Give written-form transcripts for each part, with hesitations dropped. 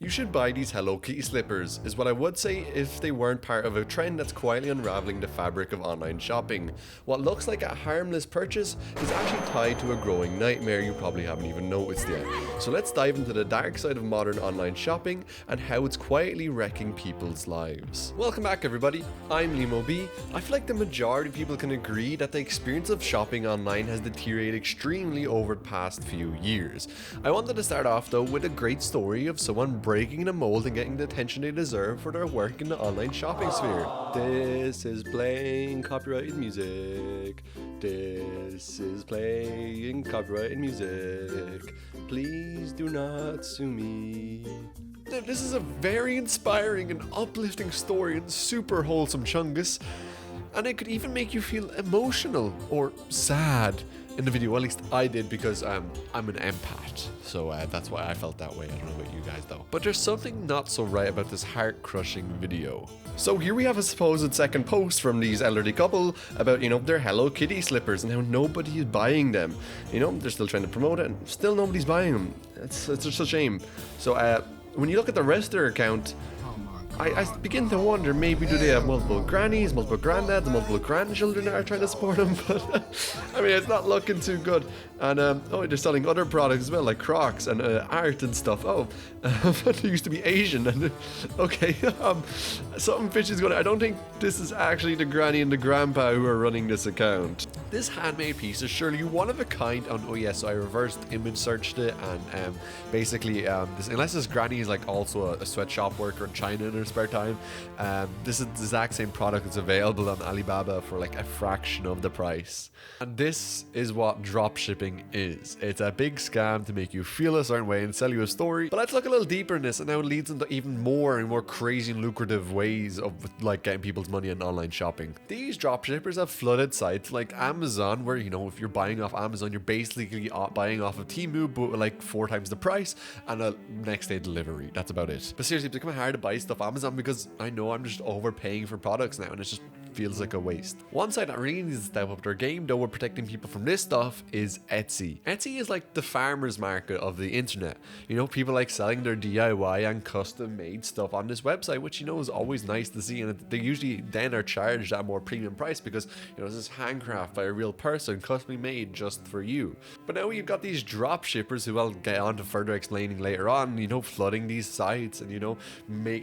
You should buy these Hello Kitty slippers, is what I would say if they weren't part of a trend that's quietly unraveling the fabric of online shopping. What looks like a harmless purchase is actually tied to a growing nightmare you probably haven't even noticed yet. So let's dive into the dark side of modern online shopping and how it's quietly wrecking people's lives. Welcome back everybody, I'm Limo B. I feel like the majority of people can agree that the experience of shopping online has deteriorated extremely over the past few years. I wanted to start off though with a great story of someone breaking the mold and getting the attention they deserve for their work in the online shopping sphere. This is playing copyrighted music. This is playing copyrighted music. Please do not sue me. This is a very inspiring and uplifting story and super wholesome chungus. And it could even make you feel emotional or sad in the video. At least I did, because I'm an empath. So that's why I felt that way. I don't know about you guys though. But there's something not so right about this heart-crushing video. So here we have a supposed second post from these elderly couple about, their Hello Kitty slippers and how nobody is buying them. They're still trying to promote it and still nobody's buying them. It's just a shame. So when you look at the rest of their account, I begin to wonder, maybe do they have multiple grannies, multiple granddads, multiple grandchildren that are trying to support them? But I mean, it's not looking too good. And they're selling other products as well, like Crocs and art and stuff. Oh, they used to be Asian. And okay, something fishy is going on. I don't think this is actually the granny and the grandpa who are running this account. This handmade piece is surely one of a kind. Oh yes, so I reversed image searched it, and basically, unless this granny is like also a sweatshop worker in China in her spare time, this is the exact same product that's available on Alibaba for like a fraction of the price. And this is what dropshipping is. It's a big scam to make you feel a certain way and sell you a story. But let's look a little deeper in this, and now it leads into even more and more crazy and lucrative ways of like getting people's money on online shopping. These dropshippers have flooded sites like Amazon, where if you're buying off Amazon, you're basically buying off of Temu, but like 4 times the price and a next day delivery. That's about it. But seriously, it's becoming hard to buy stuff on Amazon because I know I'm just overpaying for products now, and it's just feels like a waste. One site that really needs to step up their game though with protecting people from this stuff is Etsy. Etsy is like the farmer's market of the internet. People like selling their DIY and custom made stuff on this website, which is always nice to see, and they usually then are charged at a more premium price because this is handcraft by a real person, custom made just for you. But now you've got these drop shippers who I'll get on to further explaining later on, flooding these sites and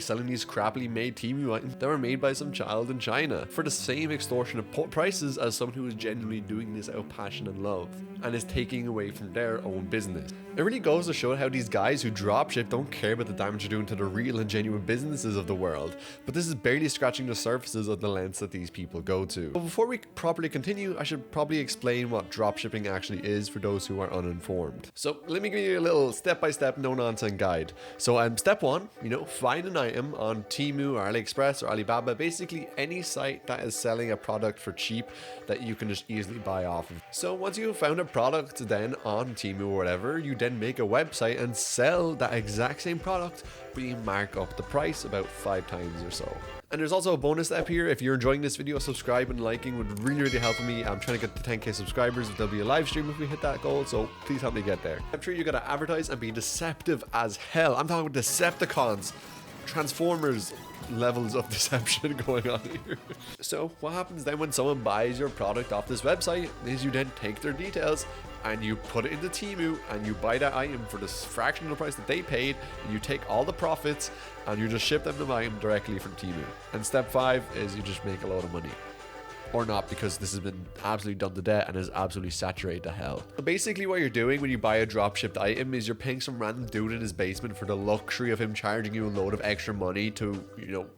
selling these crappily made Temu items that were made by some child in China for the same extortionate prices as someone who is genuinely doing this out of passion and love and is taking away from their own business. It really goes to show how these guys who dropship don't care about the damage they're doing to the real and genuine businesses of the world. But this is barely scratching the surfaces of the lengths that these people go to. But before we properly continue, I should probably explain what dropshipping actually is for those who are uninformed. So let me give you a little step-by-step no-nonsense guide. So step 1, find an item on Temu or AliExpress or Alibaba, basically any site that is selling a product for cheap that you can just easily buy off of. So once you've found a product then on Temu or whatever, you then make a website and sell that exact same product, but you mark up the price about 5 times or so. And there's also a bonus step here. If you're enjoying this video, subscribe and liking would really help me. I'm trying to get to 10k subscribers. There'll be a live stream if we hit that goal, so please help me get there. I'm sure you gotta advertise and be deceptive as hell. I'm talking about Decepticons, Transformers levels of deception going on here. So what happens then when someone buys your product off this website is you then take their details and you put it into Temu and you buy that item for this fraction of the price that they paid, and you take all the profits and you just ship them the item directly from Temu. And step 5 is you just make a load of money. Or not, because this has been absolutely done to death and is absolutely saturated to hell. So basically what you're doing when you buy a drop-shipped item is you're paying some random dude in his basement for the luxury of him charging you a load of extra money to,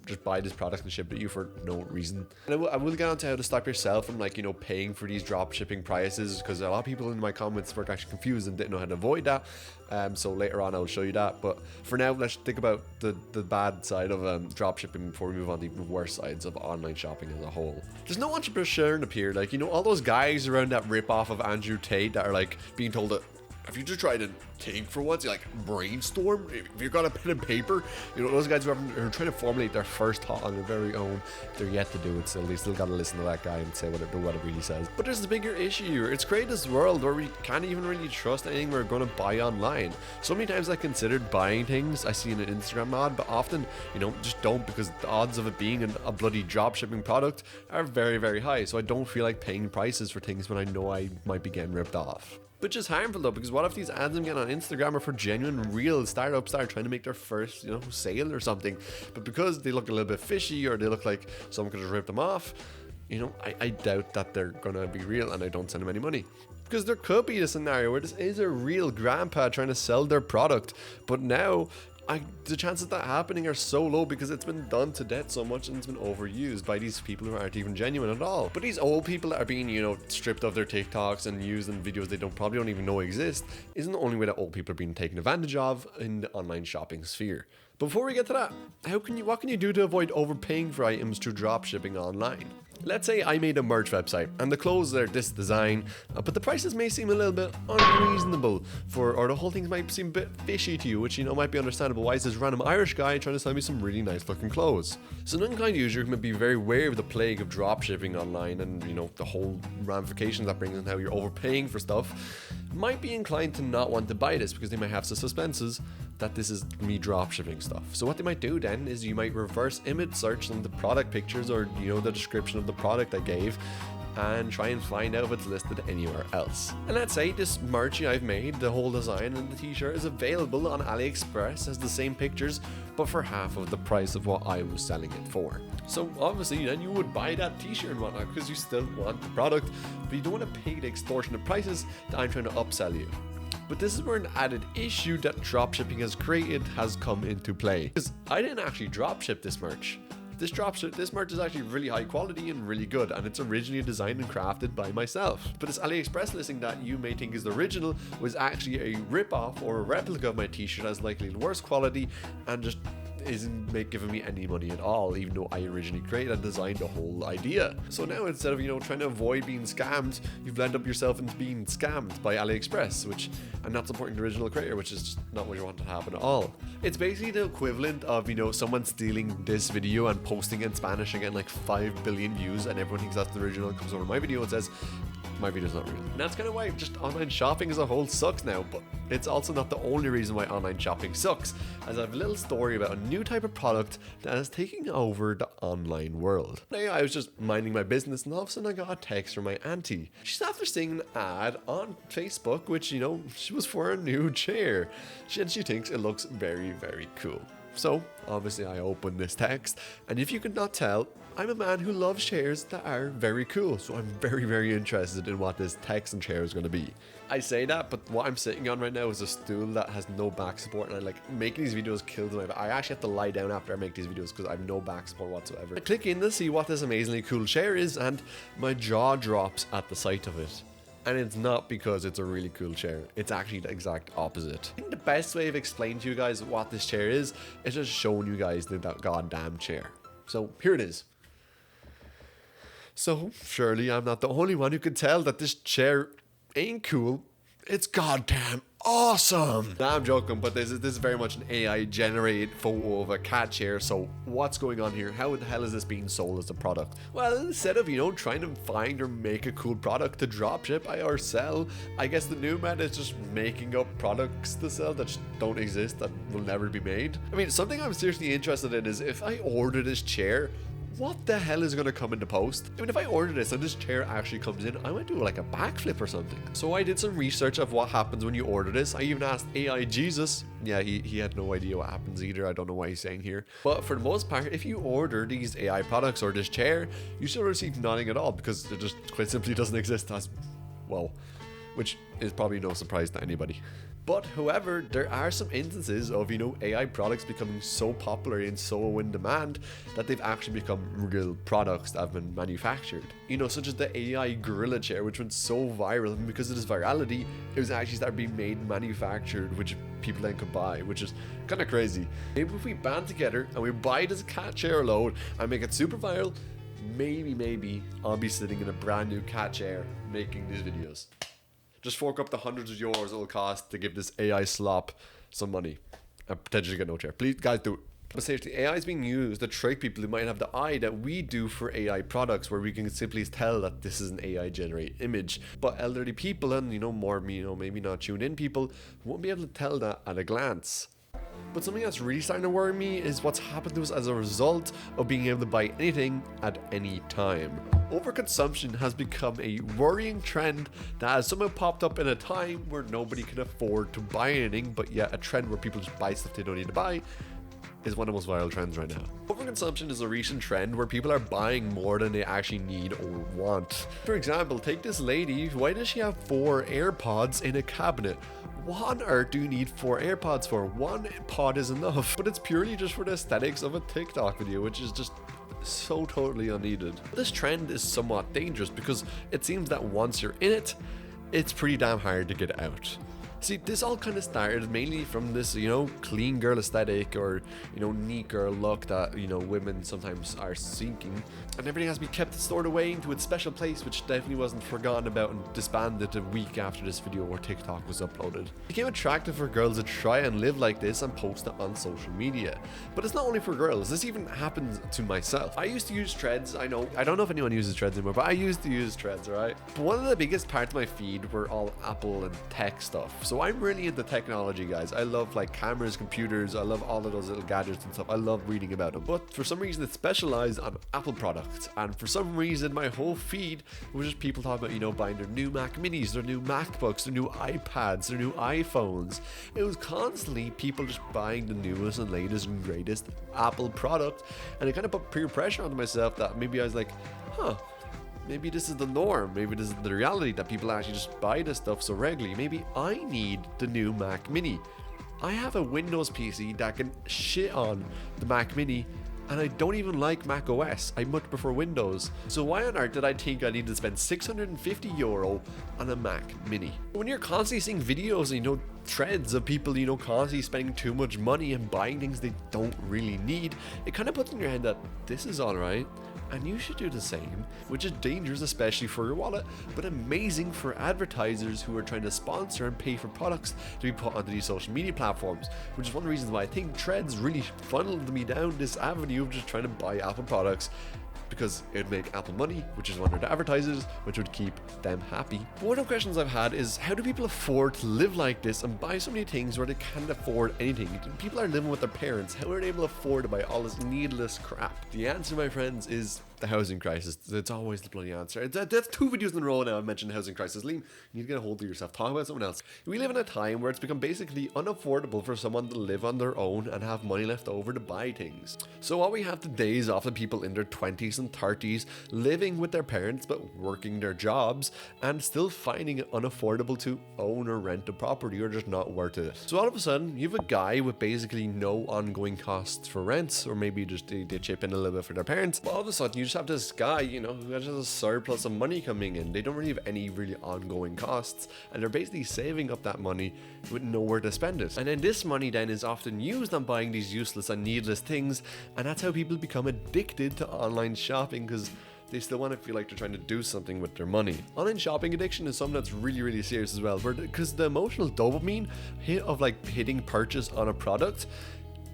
just buy this product and ship it to you for no reason. And I will get on to how to stop yourself from paying for these drop shipping prices, because a lot of people in my comments were actually confused and didn't know how to avoid that. So later on I'll show you that, but for now let's think about the bad side of drop shipping before we move on to even worse sides of online shopping as a whole. There's no entrepreneur sharing up here, all those guys around that rip off of Andrew Tate that are being told to Have you just tried to think for once? You like brainstorm? If you've got a pen and paper, you know, those guys who are trying to formulate their first thought on their very own, they're yet to do it still. They still gotta listen to that guy and say whatever he says. But there's a bigger issue here. It's created this world where we can't even really trust anything we're gonna buy online. So many times I considered buying things I see in an Instagram ad, but often, you know, just don't, because the odds of it being a bloody dropshipping product are very, very high. So I don't feel like paying prices for things when I know I might be getting ripped off. Which is harmful though, because what if these ads I'm getting on Instagram are for genuine, real startups that are trying to make their first, you know, sale or something, but because they look a little bit fishy or they look like someone could just rip them off, you know, I doubt that they're gonna be real, and I don't send them any money. Because there could be a scenario where this is a real grandpa trying to sell their product, but now the chances of that happening are so low because it's been done to death so much and it's been overused by these people who aren't even genuine at all. But these old people that are being, you know, stripped of their TikToks and used in videos they probably don't even know exist isn't the only way that old people are being taken advantage of in the online shopping sphere. Before we get to that, what can you do to avoid overpaying for items through dropshipping online? Let's say I made a merch website and the clothes are this design, but the prices may seem a little bit unreasonable or the whole thing might seem a bit fishy to you, which, you know, might be understandable. Why is this random Irish guy trying to sell me some really nice looking clothes? So an unkind user who may be very aware of the plague of dropshipping online and, you know, the whole ramifications that brings and how you're overpaying for stuff might be inclined to not want to buy this because they might have some suspenses that this is me dropshipping stuff. So what they might do then is you might reverse image search on the product pictures or, you know, the description of the product I gave and try and find out if it's listed anywhere else. And let's say this merch I've made, the whole design and the t-shirt is available on AliExpress as the same pictures, but for half of the price of what I was selling it for. So obviously then you would buy that t-shirt and whatnot because you still want the product, but you don't want to pay the extortionate prices that I'm trying to upsell you. But this is where an added issue that dropshipping has created has come into play. Because I didn't actually dropship this merch. This merch is actually really high quality and really good, and it's originally designed and crafted by myself. But this AliExpress listing that you may think is the original was actually a rip-off or a replica of my t-shirt as likely in worse quality and just isn't giving me any money at all, even though I originally created and designed the whole idea. So now instead of, you know, trying to avoid being scammed, you've landed up yourself into being scammed by AliExpress, and not supporting the original creator, which is just not what you want to happen at all. It's basically the equivalent of, you know, someone stealing this video and posting it in Spanish and getting like 5 billion views, and everyone thinks that's the original and comes over my video and says my video's not real. And that's kind of why just online shopping as a whole sucks now, but it's also not the only reason why online shopping sucks, as I have a little story about a new type of product that is taking over the online world. Now, I was just minding my business and all of a sudden I got a text from my auntie. She's after seeing an ad on Facebook, which, you know, she was for a new chair. She thinks it looks very, very cool. So obviously I opened this text, and if you could not tell, I'm a man who loves chairs that are very cool, so I'm very, very interested in what this text and chair is going to be. I say that, but what I'm sitting on right now is a stool that has no back support, and making these videos kills my back. I actually have to lie down after I make these videos because I have no back support whatsoever. I click in to see what this amazingly cool chair is, and my jaw drops at the sight of it. And it's not because it's a really cool chair. It's actually the exact opposite. I think the best way of explaining to you guys what this chair is just showing you guys that goddamn chair. So here it is. So surely I'm not the only one who could tell that this chair ain't cool. It's goddamn awesome. Nah, I'm joking, but this is very much an AI generated photo of a cat chair. So what's going on here? How the hell is this being sold as a product? Well, instead of, you know, trying to find or make a cool product to dropship or sell, I guess the new method is just making up products to sell that just don't exist, that will never be made. I mean, something I'm seriously interested in is if I order this chair, what the hell is going to come into post? I mean, if I order this and this chair actually comes in, I might do like a backflip or something. So I did some research of what happens when you order this. I even asked AI Jesus. Yeah, he had no idea what happens either. I don't know why he's saying here. But for the most part, if you order these AI products or this chair, you should receive nothing at all because it just quite simply doesn't exist as well, which is probably no surprise to anybody. But however, there are some instances of, you know, AI products becoming so popular and so in demand that they've actually become real products that have been manufactured. You know, such as the AI gorilla chair, which went so viral, and because of its virality, it was actually started being made and manufactured, which people then could buy, which is kind of crazy. Maybe if we band together and we buy this cat chair alone and make it super viral, maybe I'll be sitting in a brand new cat chair making these videos. Just fork up the hundreds of euros it'll cost to give this AI slop some money and potentially get no chair. Please, guys, do it. But seriously, AI is being used to trick people who might have the eye that we do for AI products, where we can simply tell that this is an AI generated image. But elderly people and, more, maybe not tuned in people won't be able to tell that at a glance. But something that's really starting to worry me is what's happened to us as a result of being able to buy anything at any time. Overconsumption has become a worrying trend that has somehow popped up in a time where nobody can afford to buy anything, but yet a trend where people just buy stuff they don't need to buy is one of the most viral trends right now. Overconsumption is a recent trend where people are buying more than they actually need or want. For example, take this lady. Why does she have 4 AirPods in a cabinet? What on earth do you need 4 AirPods for? 1 pod is enough. But it's purely just for the aesthetics of a TikTok video, which is just so totally unneeded. This trend is somewhat dangerous because it seems that once you're in it, it's pretty damn hard to get out. See, this all kind of started mainly from this, clean girl aesthetic or, neat girl look that, women sometimes are seeking. And everything has to be kept stored away into its special place, which definitely wasn't forgotten about and disbanded a week after this video or TikTok was uploaded. It became attractive for girls to try and live like this and post it on social media. But it's not only for girls, this even happens to myself. I used to use Threads, I don't know if anyone uses Threads anymore, but I used to use Threads, right? But one of the biggest parts of my feed were all Apple and tech stuff. So I'm really into technology, guys. I love cameras, computers, I love all of those little gadgets and stuff. I love reading about them. But for some reason, it's specialized on Apple products. And for some reason, my whole feed was just people talking about, buying their new Mac Minis, their new MacBooks, their new iPads, their new iPhones. It was constantly people just buying the newest and latest and greatest Apple product. And it kind of put peer pressure onto myself that maybe I was like, maybe this is the norm. Maybe this is the reality that people actually just buy this stuff so regularly. Maybe I need the new Mac Mini. I have a Windows PC that can shit on the Mac Mini, and I don't even like Mac OS. I much prefer Windows. So why on earth did I think I needed to spend €650 on a Mac Mini? When you're constantly seeing videos and threads of people constantly spending too much money and buying things they don't really need, it kind of puts in your head that this is alright and you should do the same, which is dangerous especially for your wallet, but amazing for advertisers who are trying to sponsor and pay for products to be put onto these social media platforms, which is one of the reasons why I think Threads really funneled me down this avenue of just trying to buy Apple products, because it would make Apple money, which is one of the advertisers, which would keep them happy. But one of the questions I've had is, how do people afford to live like this and buy so many things where they can't afford anything? People are living with their parents. How are they able to afford to buy all this needless crap? The answer, my friends, is the housing crisis. It's always the bloody answer. That's 2 videos in a row now I've mentioned the housing crisis. Liam, you need to get a hold of yourself. Talk about something else. We live in a time where it's become basically unaffordable for someone to live on their own and have money left over to buy things. So what we have today is often people in their 20s and 30s living with their parents but working their jobs and still finding it unaffordable to own or rent a property, or just not worth it. So all of a sudden you have a guy with basically no ongoing costs for rents, or maybe just they chip in a little bit for their parents, but all of a sudden you just have this guy, who has a surplus of money coming in. They don't really have any really ongoing costs, and they're basically saving up that money with nowhere to spend it. And then this money then is often used on buying these useless and needless things, and that's how people become addicted to online shopping, because they still want to feel like they're trying to do something with their money. Online shopping addiction is something that's really, really serious as well, because the emotional dopamine hit of hitting purchase on a product,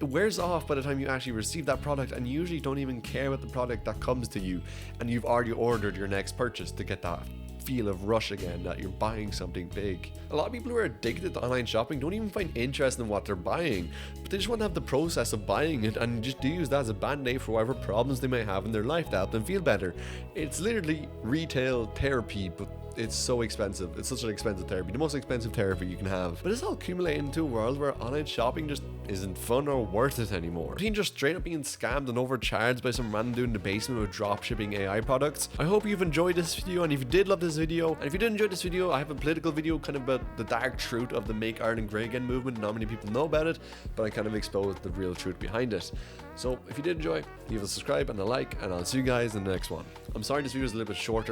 it wears off by the time you actually receive that product, and you usually don't even care about the product that comes to you, and you've already ordered your next purchase to get that feel of rush again, that you're buying something big. A lot of people who are addicted to online shopping don't even find interest in what they're buying, but they just want to have the process of buying it and just use that as a band-aid for whatever problems they may have in their life to help them feel better. It's literally retail therapy, but it's so expensive. It's such an expensive therapy, the most expensive therapy you can have. But it's all accumulating into a world where online shopping just isn't fun or worth it anymore. Between just straight up being scammed and overcharged by some random dude in the basement with dropshipping AI products. I hope you've enjoyed this video, and if you did love this video, and if you did enjoy this video, I have a political video kind of about the dark truth of the Make Ireland Grey Again movement. Not many people know about it, but I kind of exposed the real truth behind it. So if you did enjoy, leave a subscribe and a like, and I'll see you guys in the next one. I'm sorry this video is a little bit shorter.